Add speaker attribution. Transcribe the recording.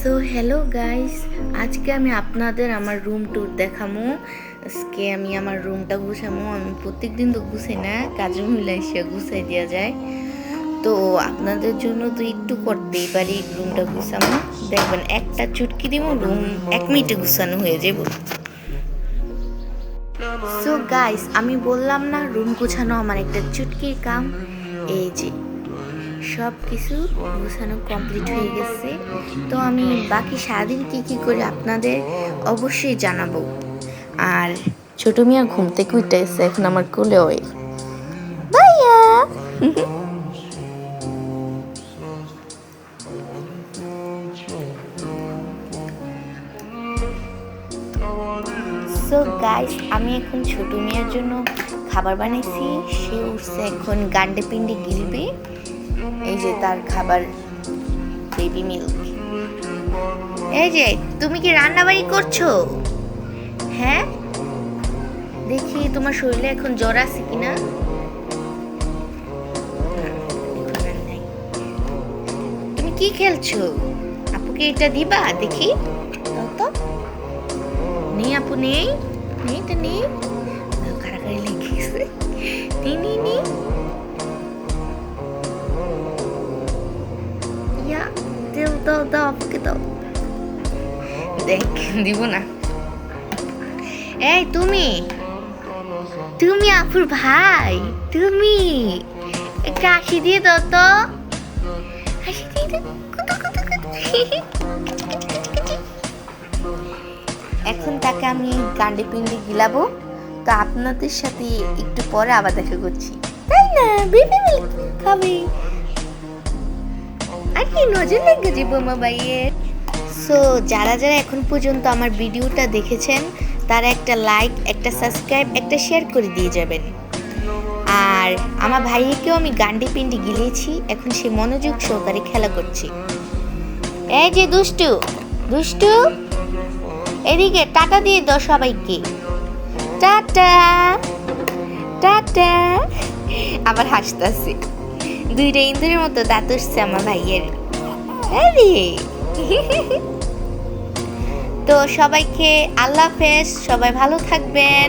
Speaker 1: So hello guys, আজকে আমি আপনাদের আমার রুম ট্যুর দেখামো। আজকে আমি আমার রুমটা গুছামো। আমি প্রত্যেকদিন তো গুছাই না, কাজে মিলে এসে গুছাই দেওয়া যায়। তো আপনাদের জন্য তো একটু করতেই পারি, রুমটা গুছামো। দেখবেন একটা চুটকি দিব, রুম 1 মিনিটে গুছানো হয়ে যাবে। সো গাইস, আমি বললাম না রুম গুছানো আমার একটা চুটকির কাম। এই যে সব কিছু গোছানো কমপ্লিট হয়ে গেছে। তো আমি বাকি সারাদিন কি করি আপনাদের অবশ্যই জানাবো। আর ছোট মিয়া ঘুম থেকে উঠে এসে এখন আমার কোলে ওই ভাইয়া। সো গাইস, আমি এখন ছোট মিয়ার জন্য খাবার বানাইছি। সে উঠছে এখন গান্ডে পিন্ডি গিলবে। এই যে তার খাবার, বেবি মিল্ক। এই যে তুমি কি রান্নাবাড়ি করছো? হ্যাঁ, দেখি তোমার শরীরে এখন জ্বর আছে কিনা। তুমি কি খেলছো? আপুকে এটা দিবা দেখি। তো নেই আপু, নেই নেই তো নেই, কারাকারি লেগে গেছে। নেই ইয়া, দাও আপুকে দাও। দেখ, দিব না। এই তুমি তুমি আপুর ভাই, তুমি একটা হাসি দিয়ে দাও তো। হাসি দিয়ে দাও। এখন তাকে আমি গান্ডে পিন্ডি গিলাবো। তো আপনাদের সাথে একটু পরে আবার দেখা করছি, তাই না? বেবি মিল্ক খাবে। আর কি নজর লেগে যাবো আমার ভাইয়ের। সো যারা এখন পর্যন্ত আমার ভিডিওটা দেখেছেন, তারা একটা লাইক, একটা সাবস্ক্রাইব, একটা শেয়ার করে দিয়ে যাবেন। আর আমার ভাইয়েকেও আমি গান্ডি পিন্ডি গিলিয়েছি, এখন সে মনোযোগ সহকারে খেলা করছে। এই যে দুষ্টু দুষ্টু, এদিকে টাটা দিয়ে দাও সবাইকে। Tata tata. আবার হাসতেছে, দুইটা ইন্দুরের মতো দাঁত উঠছে আমার ভাইয়ের। তো সবাইকে আল্লাহ হাফেজ, সবাই ভালো থাকবেন।